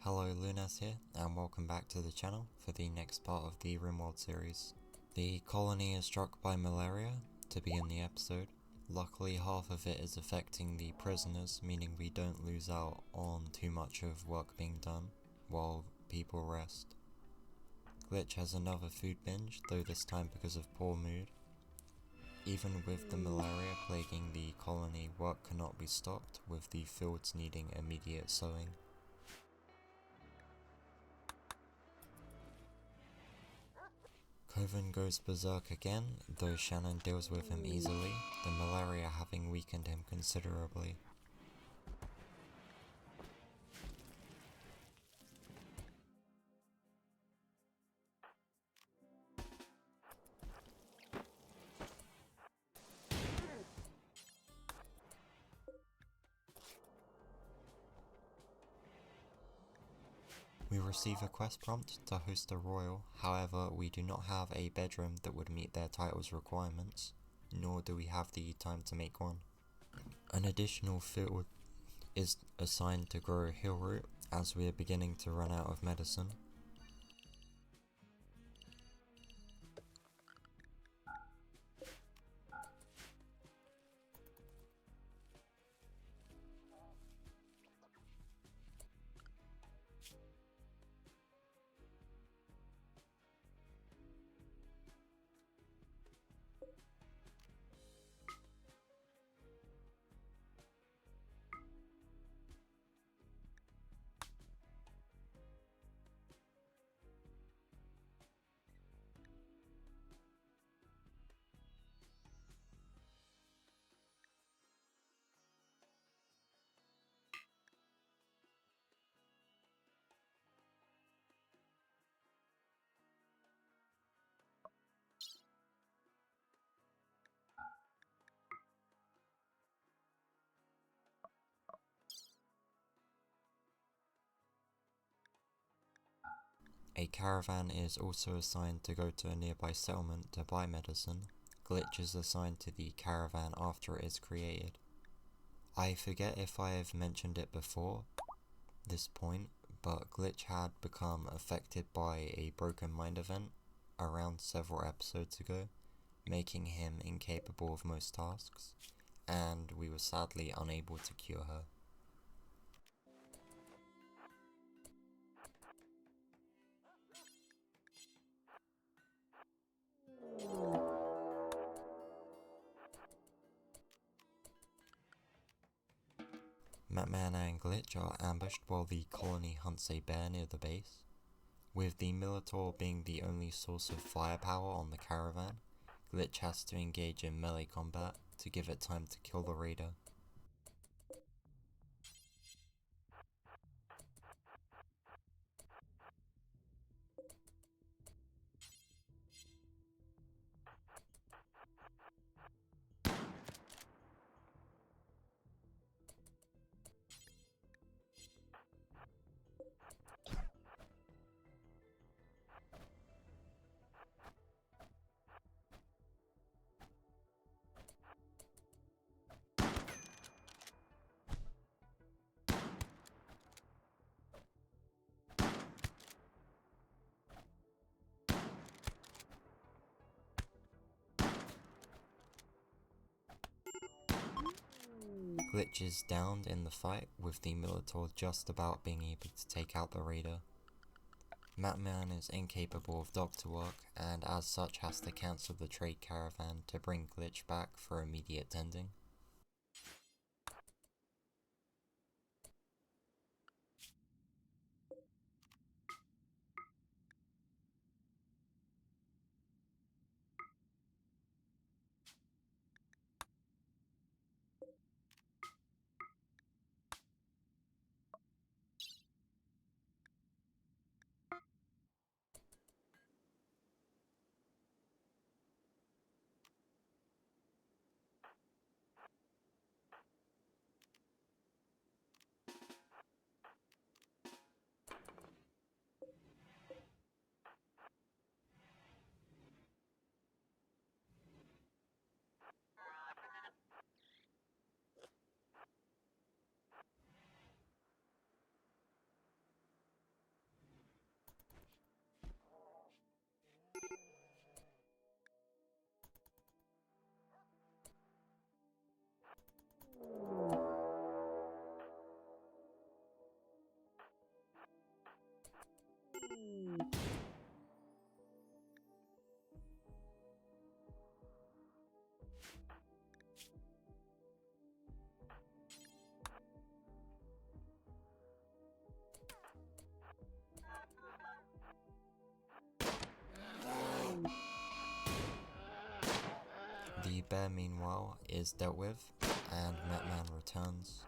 Hello, Lunas here, and welcome back to the channel for the next part of the Rimworld series. The colony is struck by malaria to begin the episode. Luckily, half of it is affecting the prisoners, meaning we don't lose out on too much of work being done while people rest. Glitch has another food binge, though this time because of poor mood. Even with the malaria plaguing the colony, work cannot be stopped, with the fields needing immediate sowing. Coven goes berserk again, though Shannon deals with him easily, the malaria having weakened him considerably. We receive a quest prompt to host a royal, however we do not have a bedroom that would meet their title's requirements, nor do we have the time to make one. An additional field is assigned to grow a heal root, as we are beginning to run out of medicine. A caravan is also assigned to go to a nearby settlement to buy medicine. Glitch is assigned to the caravan after it is created. I forget if I have mentioned it before this point, but Glitch had become affected by a broken mind event around several episodes ago, making him incapable of most tasks, and we were sadly unable to cure her. Matman and Glitch are ambushed while the colony hunts a bear near the base. With the Minotaur being the only source of firepower on the caravan, Glitch has to engage in melee combat to give it time to kill the raider. Glitch is downed in the fight, with the Minotaur just about being able to take out the raider. Matman is incapable of doctor work, and as such has to cancel the trade caravan to bring Glitch back for immediate tending. bugbear, meanwhile, is dealt with, and Metman returns.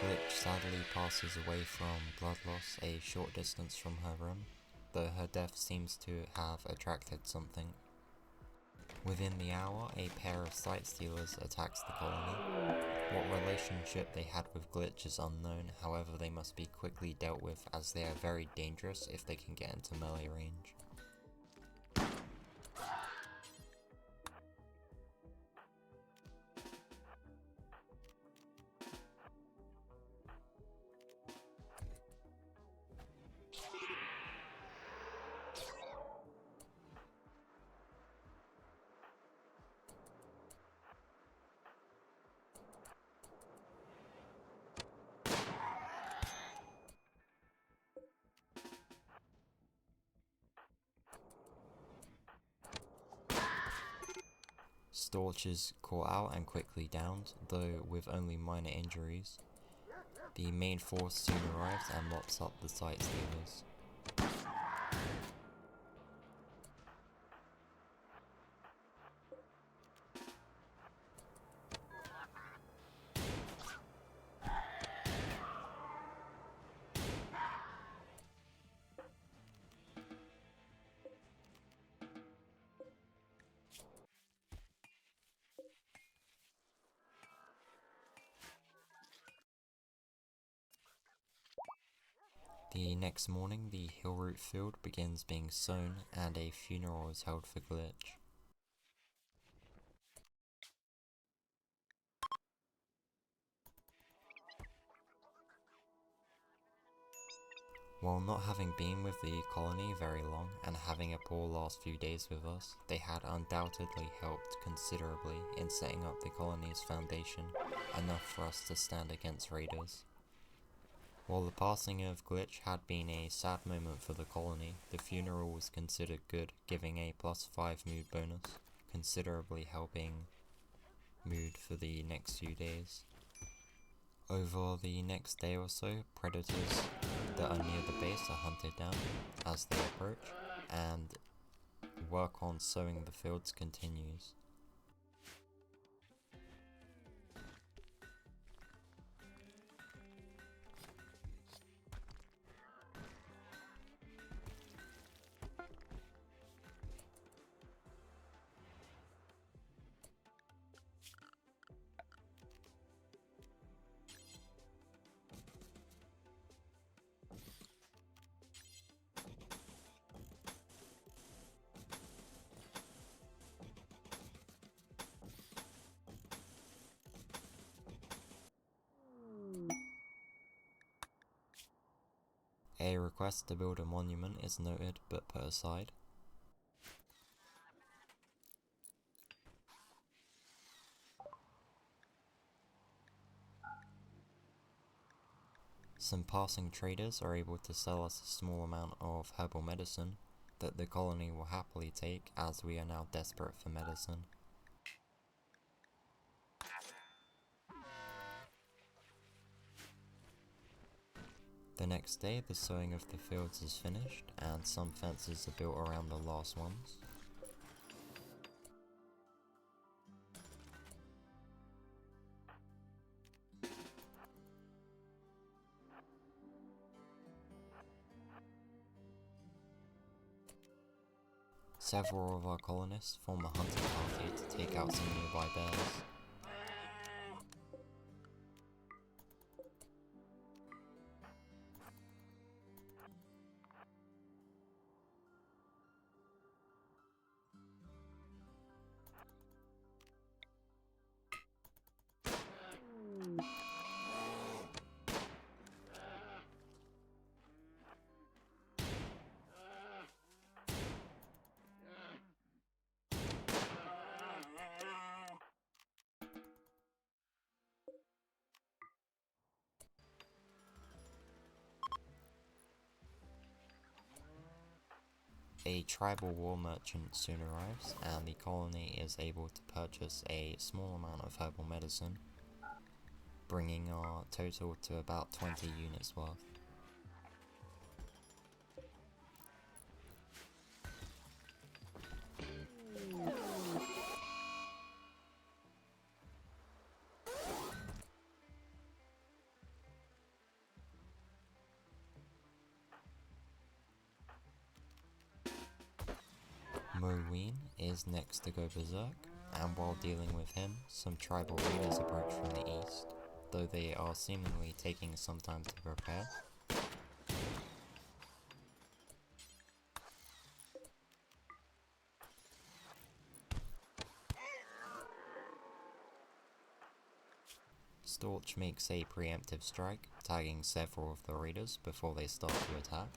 Glitch sadly passes away from blood loss a short distance from her room, though her death seems to have attracted something. Within the hour, a pair of sight stealers attacks the colony. What relationship they had with Glitch is unknown, however they must be quickly dealt with as they are very dangerous if they can get into melee range. Storch is caught out and quickly downed, though with only minor injuries. The main force soon arrives and mops up the sight stealers. The next morning, the Hillroot field begins being sown and a funeral is held for Glitch. While not having been with the colony very long and having a poor last few days with us, they had undoubtedly helped considerably in setting up the colony's foundation, enough for us to stand against raiders. While the passing of Glitch had been a sad moment for the colony, the funeral was considered good, giving a +5 mood bonus, considerably helping mood for the next few days. Over the next day or so, predators that are near the base are hunted down as they approach, and work on sowing the fields continues. A request to build a monument is noted but put aside. Some passing traders are able to sell us a small amount of herbal medicine that the colony will happily take, as we are now desperate for medicine. The next day, the sowing of the fields is finished, and some fences are built around the last ones. Several of our colonists form a hunting party to take out some nearby bears. A tribal war merchant soon arrives, and the colony is able to purchase a small amount of herbal medicine, bringing our total to about 20 units worth. Moween is next to go berserk, and while dealing with him, some tribal raiders approach from the east, though they are seemingly taking some time to prepare. Storch makes a preemptive strike, tagging several of the raiders before they start to attack.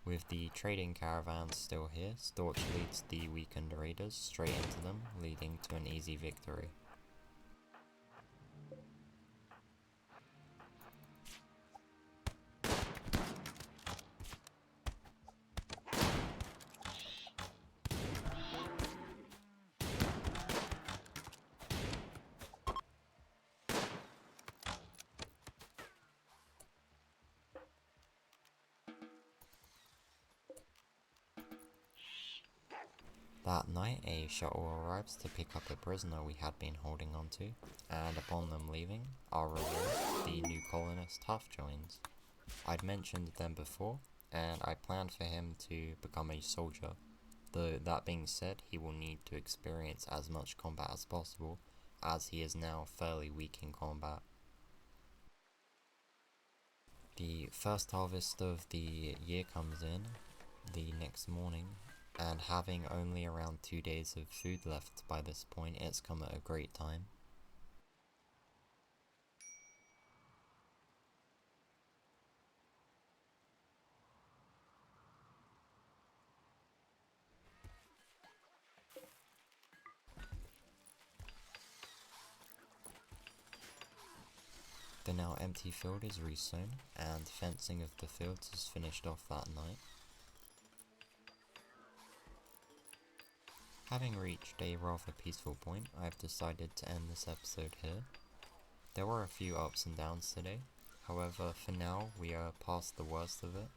With the trading caravans still here, Storch leads the weakened raiders straight into them, leading to an easy victory. That night, a shuttle arrives to pick up a prisoner we had been holding onto, and upon them leaving, our reward, the new colonist Huff joins. I'd mentioned them before, and I planned for him to become a soldier, though that being said, he will need to experience as much combat as possible, as he is now fairly weak in combat. The first harvest of the year comes in the next morning, and having only around 2 days of food left by this point, it's come at a great time. The now empty field is resown, and fencing of the fields is finished off that night. Having reached a rather peaceful point, I've decided to end this episode here. There were a few ups and downs today, however for now we are past the worst of it.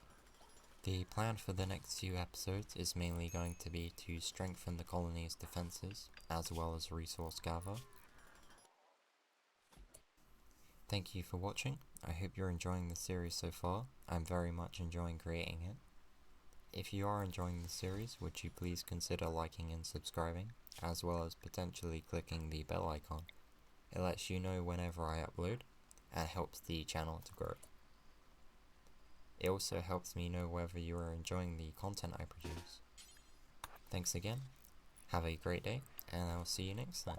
The plan for the next few episodes is mainly going to be to strengthen the colony's defences, as well as resource gather. Thank you for watching. I hope you're enjoying the series so far. I'm very much enjoying creating it. If you are enjoying the series, would you please consider liking and subscribing, as well as potentially clicking the bell icon. It lets you know whenever I upload, and helps the channel to grow. It also helps me know whether you are enjoying the content I produce. Thanks again, have a great day, and I will see you next time.